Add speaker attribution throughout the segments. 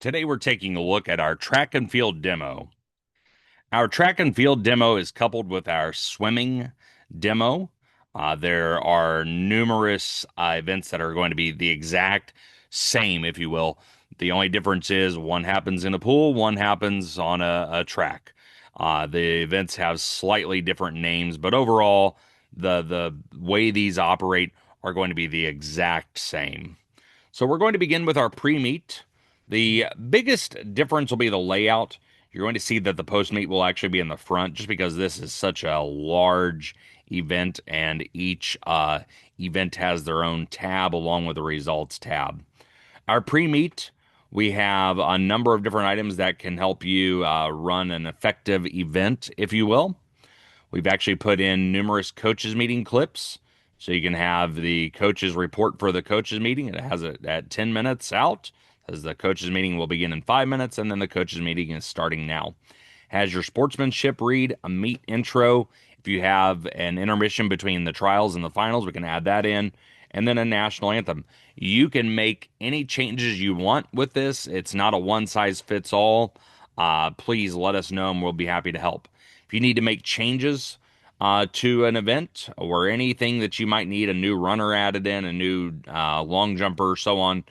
Speaker 1: Today we're taking a look at our track and field demo. Our track and field demo is coupled with our swimming demo. There are numerous events that are going to be the exact same, if you will. The only difference is one happens in a pool, one happens on a track. The events have slightly different names, but overall, the way these operate are going to be the exact same. So we're going to begin with our pre-meet. The biggest difference will be the layout. You're going to see that the post-meet will actually be in the front just because this is such a large event and each event has their own tab along with the results tab. Our pre-meet, we have a number of different items that can help you run an effective event, if you will. We've actually put in numerous coaches meeting clips. So you can have the coaches report for the coaches meeting. It has it at 10 minutes out, as the coaches meeting will begin in 5 minutes, and then the coaches meeting is starting now. Has your sportsmanship read, a meet intro. If you have an intermission between the trials and the finals, we can add that in. And then a national anthem. You can make any changes you want with this. It's not a one size fits all. Please let us know and we'll be happy to help. If you need to make changes to an event or anything that you might need a new runner added in, a new long jumper, so on,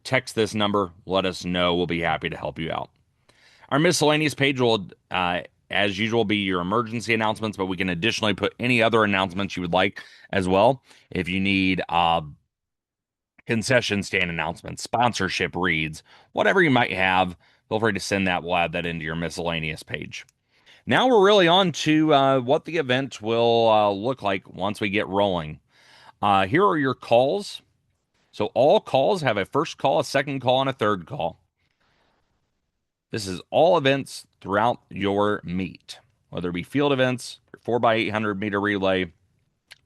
Speaker 1: text this number. Let us know. We'll be happy to help you out. Our miscellaneous page will, as usual, be your emergency announcements, but we can additionally put any other announcements you would like as well. If you need concession stand announcements, sponsorship reads, whatever you might have, feel free to send that. We'll add that into your miscellaneous page. Now we're really on to what the event will look like once we get rolling. Here are your calls. So all calls have a first call, a second call, and a third call. This is all events throughout your meet, whether it be field events, 4x800 meter relay,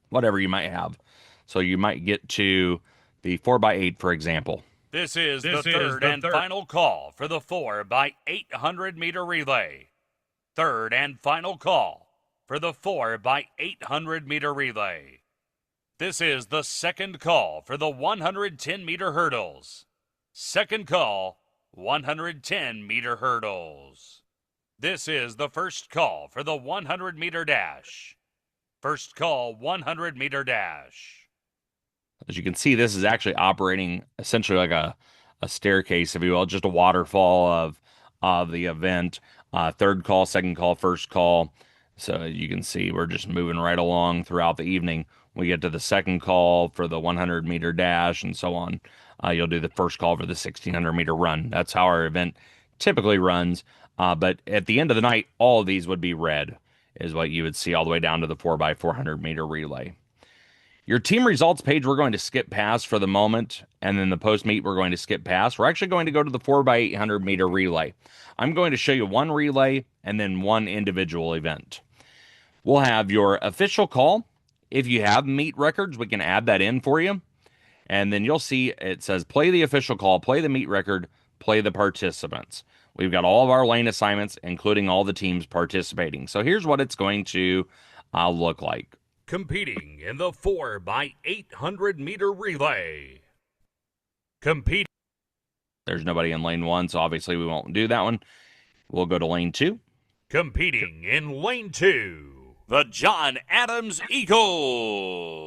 Speaker 1: whatever you might have. So you might get to the 4x8, for example.
Speaker 2: This is the third and final call for the 4x800 meter relay. Third and final call for the 4x800 meter relay. This is the second call for the 110 meter hurdles. Second call, 110 meter hurdles. This is the first call for the 100 meter dash. First call, 100 meter dash.
Speaker 1: As you can see, this is actually operating essentially like a staircase, if you will, just a waterfall of the event. Third call, second call, first call. So you can see we're just moving right along throughout the evening. We get to the second call for the 100 meter dash and so on. You'll do the first call for the 1600 meter run. That's how our event typically runs. But at the end of the night, all of these would be red, is what you would see all the way down to the 4x400 meter relay. Your team results page, we're going to skip past for the moment, and then the post meet, we're going to skip past. We're actually going to go to the 4x800 meter relay. I'm going to show you one relay and then one individual event. We'll have your official call. If you have meet records, we can add that in for you. And then you'll see it says play the official call, play the meet record, play the participants. We've got all of our lane assignments, including all the teams participating. So here's what it's going to look like.
Speaker 2: Competing in the 4x800 meter relay. Competing.
Speaker 1: There's nobody in lane 1, so obviously we won't do that one. We'll go to lane 2.
Speaker 2: Competing in lane 2, the John Adams Eagles.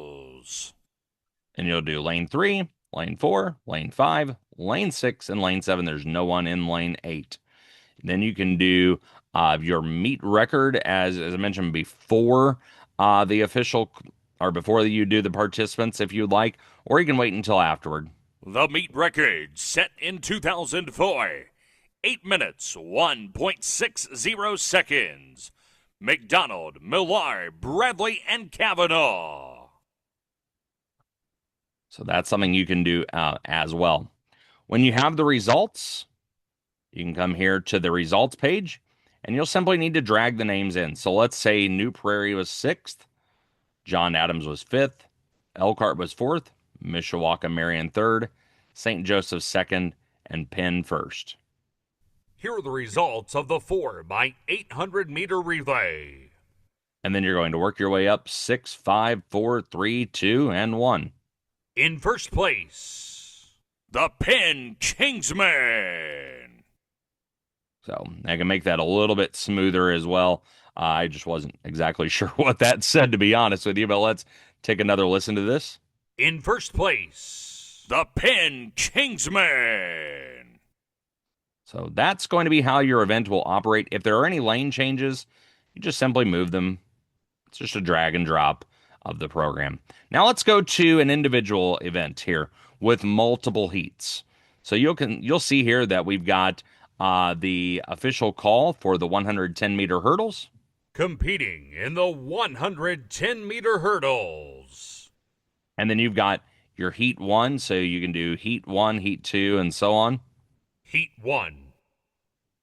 Speaker 1: And you'll do lane 3, lane 4, lane 5, lane 6, and lane 7. There's no one in lane 8. Then you can do your meet record, as I mentioned before, the official, or before you do the participants if you'd like, or you can wait until afterward.
Speaker 2: The meet record set in 2004, 8 minutes, 1.60 seconds. McDonald, Millar, Bradley, and Kavanaugh.
Speaker 1: So that's something you can do as well. When you have the results, you can come here to the results page, and you'll simply need to drag the names in. So let's say New Prairie was 6th, John Adams was 5th, Elkhart was 4th, Mishawaka Marion 3rd, St. Joseph 2nd, and Penn 1st.
Speaker 2: Here are the results of the 4x800 meter relay.
Speaker 1: And then you're going to work your way up 6, 5, 4, 3, 2, and 1.
Speaker 2: In first place, The Pin Kingsman.
Speaker 1: So I can make that a little bit smoother as well. I just wasn't exactly sure what that said, to be honest with you, but let's take another listen to this.
Speaker 2: In first place, the Pin Kingsman.
Speaker 1: So that's going to be how your event will operate. If there are any lane changes, you just simply move them. It's just a drag and drop of the program. Now let's go to an individual event here with multiple heats. So you'll see here that we've got the official call for the 110-meter hurdles.
Speaker 2: Competing in the 110-meter hurdles.
Speaker 1: And then you've got your heat one, so you can do heat one, heat two, and so on.
Speaker 2: Heat 1.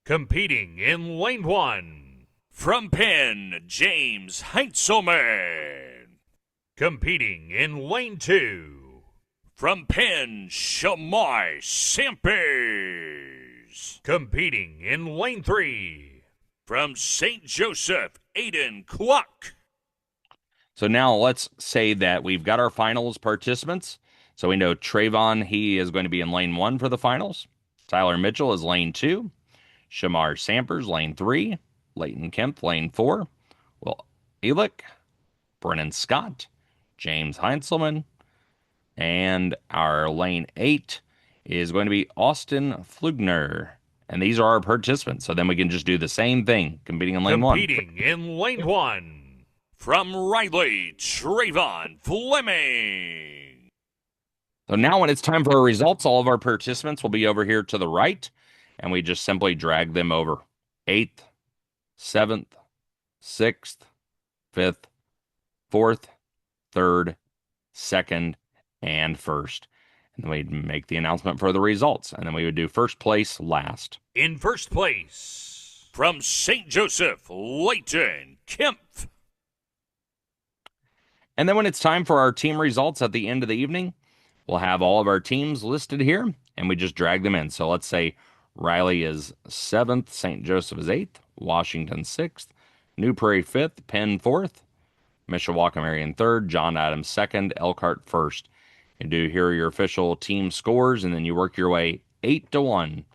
Speaker 2: Competing in lane 1. From Penn, James Heintzelman. Competing in lane 2. From Penn, Shamai Sampers. Competing in lane 3. From St. Joseph, Aiden Cluck.
Speaker 1: So now let's say that we've got our finals participants. So we know Trayvon, he is going to be in lane one for the finals. Tyler Mitchell is lane two. Shamar Sampers, lane three. Leighton Kemp, lane four. Will Elick, Brennan Scott, James Heinzelman, and our lane eight is going to be Austin Flugner. And these are our participants. So then we can just do the same thing, competing in lane one.
Speaker 2: Competing in lane 1. From Riley, Trayvon Fleming.
Speaker 1: So now when it's time for our results, all of our participants will be over here to the right, and we just simply drag them over. 8th, 7th, 6th, 5th, 4th, 3rd, 2nd, and 1st. And then we'd make the announcement for the results, and then we would do first place last.
Speaker 2: In first place, from St. Joseph, Leighton Kempf.
Speaker 1: And then when it's time for our team results at the end of the evening, we'll have all of our teams listed here, and we just drag them in. So let's say Riley is 7th, St. Joseph is 8th, Washington 6th, New Prairie 5th, Penn 4th, Mishawaka Marion 3rd, John Adams 2nd, Elkhart 1st. You do here are your official team scores, and then you work your way 8-1.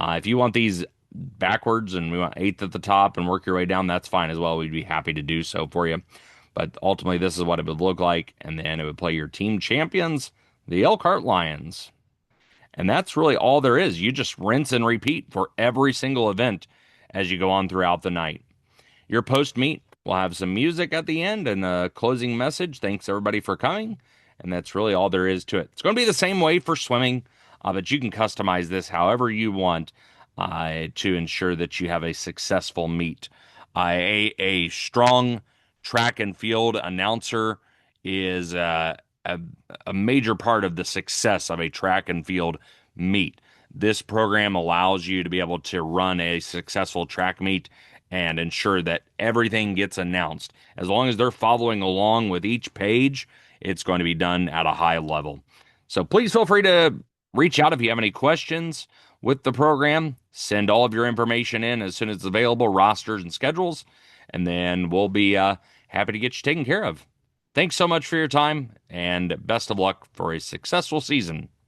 Speaker 1: If you want these backwards and we want 8th at the top and work your way down, that's fine as well. We'd be happy to do so for you. But ultimately, this is what it would look like. And then it would play your team champions, the Elkhart Lions. And that's really all there is. You just rinse and repeat for every single event as you go on throughout the night. Your post-meet will have some music at the end and a closing message. Thanks, everybody, for coming. And that's really all there is to it. It's going to be the same way for swimming, but you can customize this however you want to ensure that you have a successful meet. A strong track and field announcer is a major part of the success of a track and field meet. This program allows you to be able to run a successful track meet and ensure that everything gets announced. As long as they're following along with each page, it's going to be done at a high level. So please feel free to reach out if you have any questions with the program. Send all of your information in as soon as it's available, rosters and schedules, and then we'll be happy to get you taken care of. Thanks so much for your time, and best of luck for a successful season.